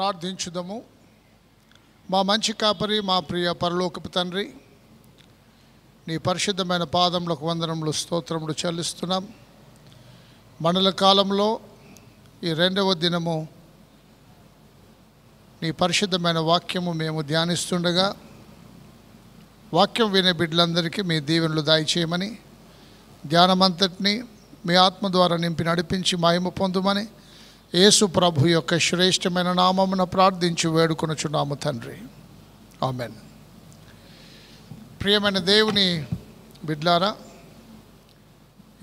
ప్రార్థించుదము. మా మంచి కాపరి, మా ప్రియ పరలోకపు తండ్రి, నీ పరిశుద్ధమైన పాదములకు వందనములు, స్తోత్రములు చెల్లిస్తున్నాం. మండల కాలంలో ఈ రెండవ దినము నీ పరిశుద్ధమైన వాక్యము మేము ధ్యానిస్తుండగా, వాక్యం వినే బిడ్డలందరికీ మీ దీవెనలు దయచేయమని, ధ్యానమంతటిని మీ ఆత్మ ద్వారా నింపి నడిపించి మహిమ పొందుమని యేసు ప్రభు యొక్క శ్రేష్టమైన నామమున ప్రార్థించి వేడుకొనుచున్నాము తండ్రి. ఆమెన్. ప్రియమైన దేవుని బిడ్లారా,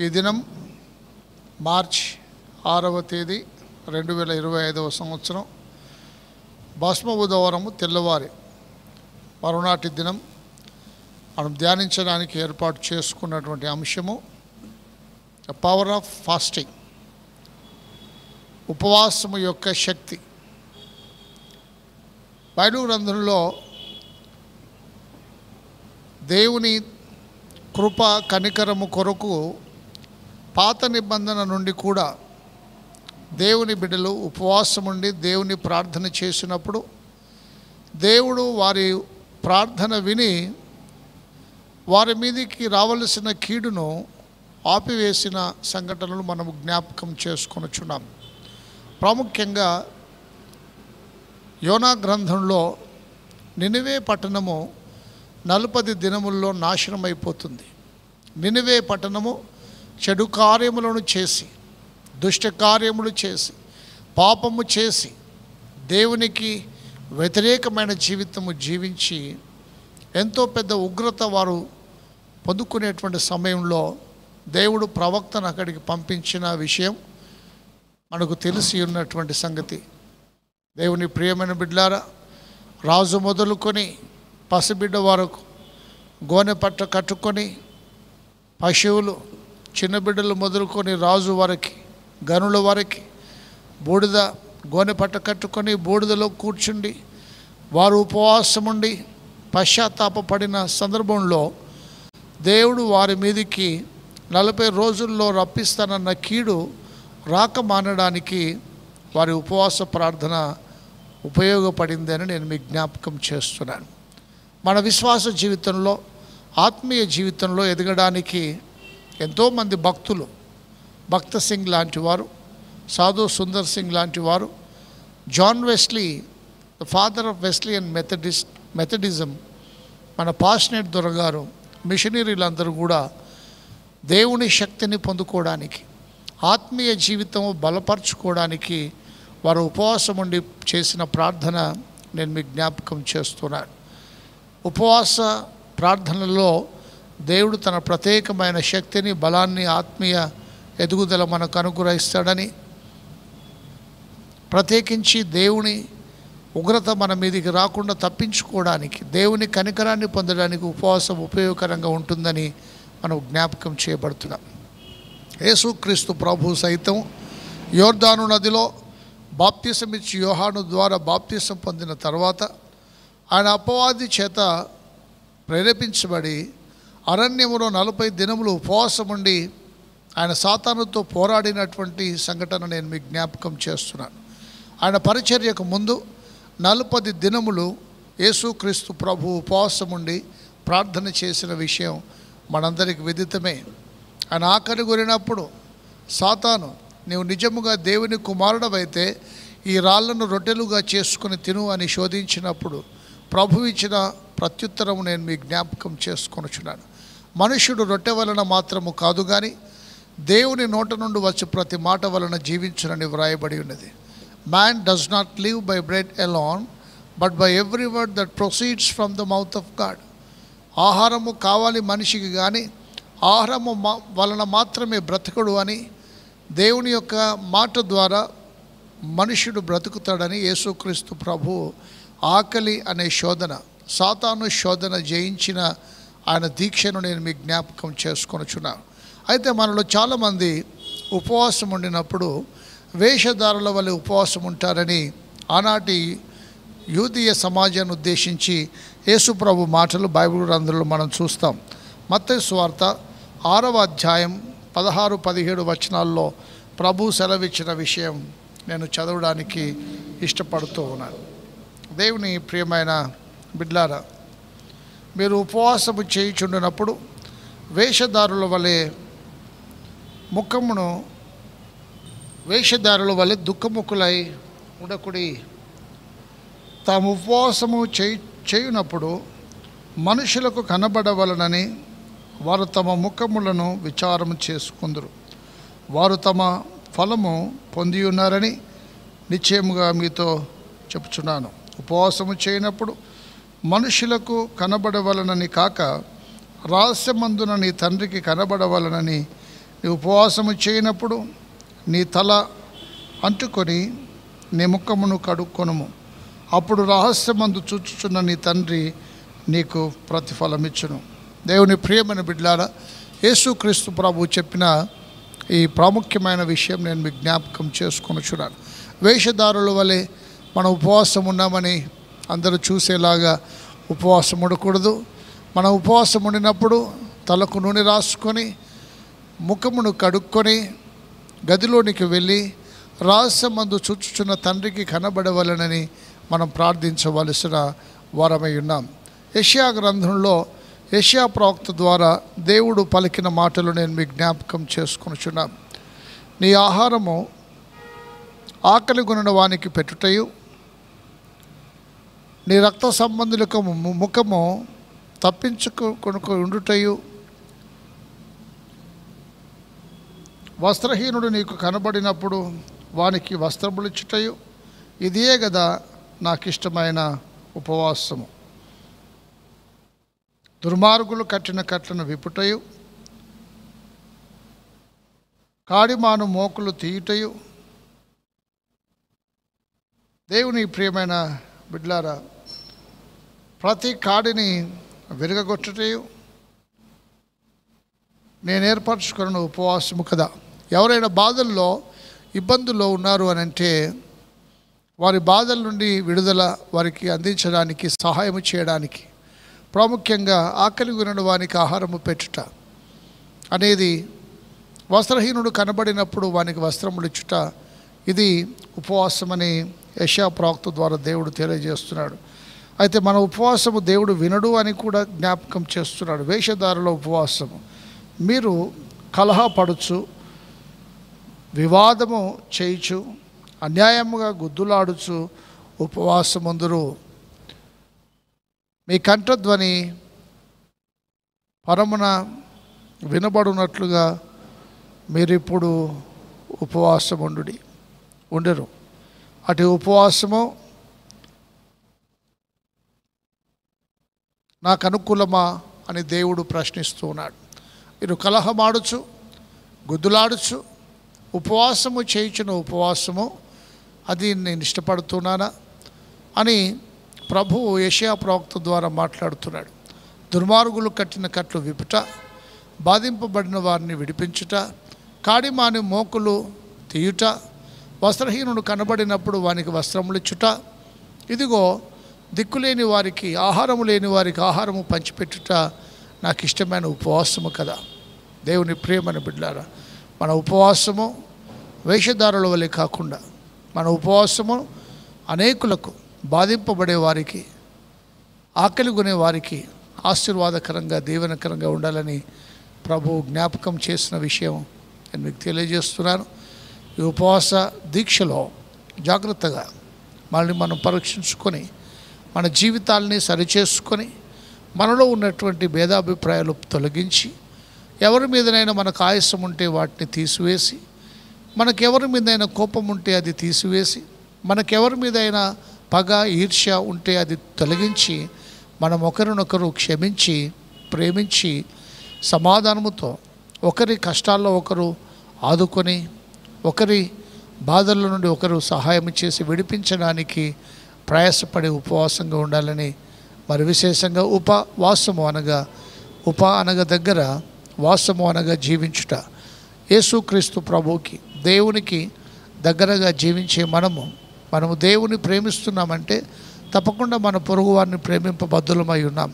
ఈ దినం మార్చ్ 6వ తేదీ 2025వ సంవత్సరం భస్మ బుధవారము తెల్లవారి మరునాటి దినం మనం ధ్యానించడానికి ఏర్పాటు చేసుకున్నటువంటి అంశము ద పవర్ ఆఫ్ ఫాస్టింగ్, ఉపవాసము యొక్క శక్తి. బైబిల్ గ్రంథంలో దేవుని కృప కనికరము కొరకు పాత నిబంధన నుండి కూడా దేవుని బిడ్డలు ఉపవాసం ఉండి దేవుని ప్రార్థన చేసినప్పుడు దేవుడు వారి ప్రార్థన విని వారి మీదికి రావలసిన కీడును ఆపివేసిన సంఘటనలు మనము జ్ఞాపకం చేసుకొనుచున్నాం. ప్రాముఖ్యంగా యోనా గ్రంథంలో నినివే పట్టణము 40 దినముల్లో నాశనమైపోతుంది. నినివే పట్టణము చెడు కార్యములను చేసి, దుష్ట కార్యములు చేసి, పాపము చేసి, దేవునికి వ్యతిరేకమైన జీవితము జీవించి ఎంతో పెద్ద ఉగ్రత వారు పొందుకునేటువంటి సమయంలో దేవుడు ప్రవక్తను అక్కడికి పంపించిన విషయం మనకు తెలిసి ఉన్నటువంటి సంగతి. దేవుని ప్రియమైన బిడ్డలారా, రాజు మొదలుకొని పసిబిడ్డ వరకు గోనె పట్ట కట్టుకొని, పశువులు చిన్న బిడ్డలు మొదలుకొని రాజు వరకు, గనుల వరకు బూడిద గోనె పట్ట కట్టుకొని బూడిదలో కూర్చుండి వారు ఉపవాసం ఉండి పశ్చాత్తాపడిన సందర్భంలో దేవుడు వారి మీదికి 40 రోజుల్లో రప్పిస్తానన్న కీడు రాక మానడానికి వారి ఉపవాస ప్రార్థన ఉపయోగపడిందని నేను మీకు జ్ఞాపకం చేస్తున్నాను. మన విశ్వాస జీవితంలో, ఆత్మీయ జీవితంలో ఎదగడానికి ఎంతోమంది భక్తులు, భక్త సింగ్ లాంటి వారు, సాధు సుందర్ సింగ్ లాంటి వారు, John Wesley, the father of Wesleyan Methodism, మన పాస్నేట్ దొరగారు, మిషనరీలందరూ కూడా దేవుని శక్తిని పొందుకోవడానికి, ఆత్మీయ జీవితం బలపరచుకోవడానికి వారు ఉపవాసం ఉండి చేసిన ప్రార్థన నేను మీకు జ్ఞాపకం చేస్తున్నాను. ఉపవాస ప్రార్థనలో దేవుడు తన ప్రత్యేకమైన శక్తిని, బలాన్ని, ఆత్మీయ ఎదుగుదల మనకు అనుగ్రహిస్తాడని, ప్రత్యేకించి దేవుని ఉగ్రత మన మీదికి రాకుండా తప్పించుకోవడానికి, దేవుని కనికరాన్ని పొందడానికి ఉపవాసం ఉపయోగకరంగా ఉంటుందని మనం జ్ఞాపకం చేయబడుతున్నాం. యేసుక్రీస్తు ప్రభు సైతం యోర్దాను నదిలో బాప్తిసం ఇచ్చి యోహాను ద్వారా బాప్తిసం పొందిన తర్వాత ఆయన అపవాది చేత ప్రేరేపించబడి అరణ్యములో 40 దినములు ఉపవాసం ఉండి ఆయన సాతానుతో పోరాడినటువంటి సంఘటన నేను మీకు జ్ఞాపకం చేస్తున్నాను. ఆయన పరిచర్యకు ముందు 40 దినములు యేసుక్రీస్తు ప్రభు ఉపవాసం ఉండి ప్రార్థన చేసిన విషయం మనందరికి విదితమే. ఆయన ఆఖరి కొరినప్పుడు సాతాను, నీవు నిజముగా దేవుని కుమారుడవైతే ఈ రాళ్లను రొట్టెలుగా చేసుకుని తిను అని శోధించినప్పుడు ప్రభు ఇచ్చిన ప్రత్యుత్తరం నేను మీ జ్ఞాపకం చేసుకొనుచున్నాను. మనుష్యుడు రొట్టె వలన మాత్రము కాదు కానీ దేవుని నోట నుండి వచ్చి ప్రతి మాట వలన జీవించునని వ్రాయబడి ఉన్నది. Man does not live by bread alone but by every word that proceeds from the mouth of God. ఆహారము కావాలి మనిషికి, కానీ ఆహారము వలన మాత్రమే బ్రతకడు అని, దేవుని యొక్క మాట ద్వారా మనుష్యుడు బ్రతుకుతాడని యేసుక్రీస్తు ప్రభు ఆకలి అనే శోధన, సాతాను శోధన జయించిన ఆయన దీక్షను నేను మీకు జ్ఞాపకం చేసుకొనుచున్నాను. అయితే మనలో చాలామంది ఉపవాసం ఉండినప్పుడు వేషధారుల వల్ల ఉపవాసం ఉంటారని ఆనాటి యూదీయ సమాజాన్ని ఉద్దేశించి యేసుప్రభు మాటలు బైబిల్ గ్రంథంలో మనం చూస్తాం. మత్తయి సువార్త 6వ అధ్యాయం 16-17 వచనాల్లో ప్రభు సెలవిచ్చిన విషయం నేను చదవడానికి ఇష్టపడుతూ ఉన్నాను. దేవుని ప్రియమైన బిడ్లారా, మీరు ఉపవాసము చేయుచుండినప్పుడు వేషధారుల వలె దుఃఖముఖులై ఉండకుడి. తాము ఉపవాసము చేయునప్పుడు మనుషులకు కనబడవలనని వారు తమ ముఖములను విచారము చేసుకుందరు. వారు తమ ఫలము పొంది ఉన్నారని నిశ్చయముగా మీతో చెప్పుచున్నాను. ఉపవాసము చేయనప్పుడు మనుషులకు కనబడవలనని కాక రహస్యమందున నీ తండ్రికి కనబడవలనని నీ ఉపవాసము చేయనప్పుడు నీ తల అంటుకొని నీ ముఖమును కడుక్కొనుము. అప్పుడు రహస్యమందు చూచుచున్న నీ తండ్రి నీకు ప్రతిఫలమిచ్చును. దేవుని ప్రియమైన బిడ్డలారా, యేసుక్రీస్తు ప్రభువు చెప్పిన ఈ ప్రాముఖ్యమైన విషయం నేను మీకు జ్ఞాపకం చేసుకొనుచున్నాను. వేషధారుల వలె మనం ఉపవాసం ఉన్నామని అందరూ చూసేలాగా ఉపవాసం ఉండకూడదు. మనం ఉపవాసం ఉండినప్పుడు తలకు నూనె రాసుకొని ముఖమును కడుక్కొని గదిలోనికి వెళ్ళి రహస్యమందు చూచుచున్న తండ్రికి కనబడవలనని మనం ప్రార్థించవలసిన వారమై ఉన్నాం. యెషయా గ్రంథంలో యెషయా ప్రవక్త ద్వారా దేవుడు పలికిన మాటలు నేను మీకు జ్ఞాపకం చేసుకొనుచున్నాను. నీ ఆహారము ఆకలి కొనిన వానికి పెట్టుటయు, నీ రక్త సంబంధులకు ముఖము తప్పించుకొనుకు ఉండుటయు, వస్త్రహీనుడు నీకు కనబడినప్పుడు వానికి వస్త్రములిచ్చుటయు, ఇదే కదా నాకు ఇష్టమైన ఉపవాసము. దుర్మార్గులు కట్టిన కట్లను విప్పుటయు, కాడిమాను మోకులు తీయుటయు. దేవుని ప్రియమైన బిడ్లారా, ప్రతి కాడిని విరగగొట్టుటయు నేను ఏర్పరచుకున్న ఉపవాసము కదా. ఎవరైనా బాధల్లో ఇబ్బందుల్లో ఉన్నారు అని అంటే వారి బాధల నుండి విడుదల వారికి అందించడానికి, సహాయం చేయడానికి, ప్రాముఖ్యంగా ఆకలి కొనిన వానికి ఆహారము పెట్టుట అనేది, వస్త్రహీనుడు కనబడినప్పుడు వానికి వస్త్రములు ఇచ్చుట, ఇది ఉపవాసమని యెషయా ప్రవక్త ద్వారా దేవుడు తెలియజేస్తున్నాడు. అయితే మన ఉపవాసము దేవుడు వినడు అని కూడా జ్ఞాపకం చేస్తున్నాడు. వేషధారుల ఉపవాసము, మీరు కలహపడుచు, వివాదము చేయుచు, అన్యాయముగా గుద్దులాడుచు ఉపవాసముందురు. మీ కంఠధ్వని పరమున వినబడునట్లుగా మీరిప్పుడు ఉపవాసం ఉండరు. అటు ఉపవాసము నాకు అనుకూలమా అని దేవుడు ప్రశ్నిస్తూ ఉన్నాడు. మీరు కలహమాడుచు, గుద్దులాడుచు, ఉపవాసము చేయుచున్న ఉపవాసము అది నేను ఇష్టపడుతున్నానా అని ప్రభువు యెషయా ప్రవక్త ద్వారా మాట్లాడుతున్నాడు. దుర్మార్గులు కట్టిన కట్లు విప్పుట, బాధింపబడిన వారిని విడిపించుట, కాడిమాని మోకులు తీయుట, వస్త్రహీనుడు కనబడినప్పుడు వానికి వస్త్రములిచ్చుట, ఇదిగో దిక్కులేని వారికి, ఆహారము లేని వారికి ఆహారము పంచిపెట్టుట నాకు ఇష్టమైన ఉపవాసము కదా. దేవుని ప్రియమైన బిడ్డలారా, మన ఉపవాసము వేషధారుల వలె కాకుండా మన ఉపవాసము అనేకులకు, బాధింపబడే వారికి, ఆకలి కొనే వారికి ఆశీర్వాదకరంగా, దీవెనకరంగా ఉండాలని ప్రభు జ్ఞాపకం చేసిన విషయం నేను మీకు తెలియజేస్తున్నాను. ఈ ఉపవాస దీక్షలో జాగ్రత్తగా మనల్ని మనం పరీక్షించుకొని, మన జీవితాలని సరిచేసుకొని, మనలో ఉన్నటువంటి భేదాభిప్రాయాలు తొలగించి, ఎవరి మీదనైనా మనకు ఆయాసం ఉంటే వాటిని తీసివేసి, మనకెవరి మీదైనా కోపం ఉంటే అది తీసివేసి, మనకెవరి మీదైనా పగ, ఈర్ష్య ఉంటే అది తొలగించి, మనం ఒకరినొకరు క్షమించి, ప్రేమించి, సమాధానముతో ఒకరి కష్టాల్లో ఒకరు ఆదుకొని, ఒకరి బాధల నుండి ఒకరు సహాయం చేసి విడిపించడానికి ప్రయాసపడే ఉపవాసంగా ఉండాలని, మరి విశేషంగా ఉపవాసము అనగా దగ్గర, వాసము అనగా జీవించుట. యేసుక్రీస్తు ప్రభువుకి, దేవునికి దగ్గరగా జీవించే మనము దేవుని ప్రేమిస్తున్నామంటే తప్పకుండా మన పొరుగువారిని ప్రేమింపబద్ధులమై ఉన్నాం.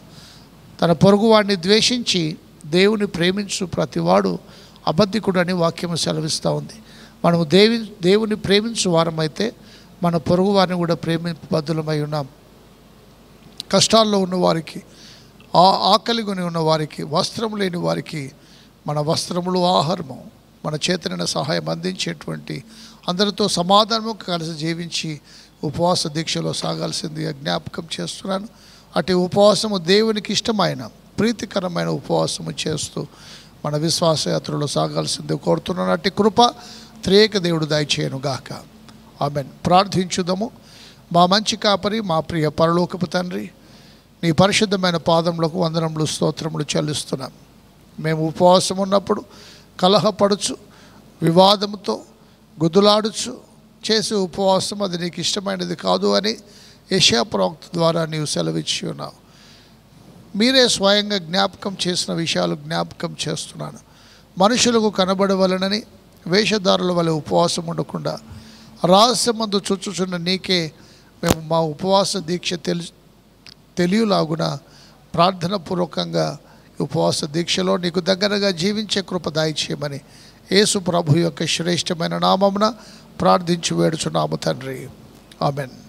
తన పొరుగువాడిని ద్వేషించి దేవుని ప్రేమించు ప్రతివాడు అబద్ధికుడని వాక్యము సెలవిస్తూ ఉంది. మనము దేవుని ప్రేమించు వారమైతే మన పొరుగు వారిని కూడా ప్రేమింపబద్ధులమై ఉన్నాం. కష్టాల్లో ఉన్న వారికి, ఆకలిగొని ఉన్న వారికి, వస్త్రం లేని వారికి మన వస్త్రములు ఆహారము, మన చేతనైన సహాయం అందించేటువంటి, అందరితో సమాధానము కలిసి జీవించి ఉపవాస దీక్షలో సాగాల్సిందిగా జ్ఞాపకం చేస్తున్నాను. అటు ఉపవాసము దేవునికి ఇష్టమైన ప్రీతికరమైన ఉపవాసము చేస్తూ మన విశ్వాసయాత్రలో సాగాల్సింది కోరుతున్నాను. అట్టి కృప త్రియేక దేవుడు దయచేయను గాక. ఆమెన్. ప్రార్థించుదాము. మా మంచి కాపరి, మా ప్రియ పరలోకపు తండ్రి, నీ పరిశుద్ధమైన పాదములకు వందనములు, స్తోత్రములు చెల్లిస్తున్నాం. మేము ఉపవాసం ఉన్నప్పుడు కలహపడుచు, వివాదముతో గుద్దులాడుచు చేసే ఉపవాసం అది నీకు ఇష్టమైనది కాదు అని యెషయా ప్రవక్త ద్వారా నీవు సెలవిచ్చి ఉన్నావు. మీరే స్వయంగా జ్ఞాపకం చేసిన విషయాలు జ్ఞాపకం చేస్తున్నాను. మనుషులకు కనబడవలనని వేషధారుల వలె ఉపవాసం ఉండకుండా రహస్యమందు చుచ్చుచున్న నీకే మేము మా ఉపవాస దీక్ష తెలియలాగున ప్రార్థనపూర్వకంగా ఉపవాస దీక్షలో నీకు దగ్గరగా జీవించే కృప దయచేయమని యేసు ప్రభు యొక్క శ్రేష్టమైన నామమున ప్రార్థించి వేడుచున్నాము తండ్రి. ఆమెన్.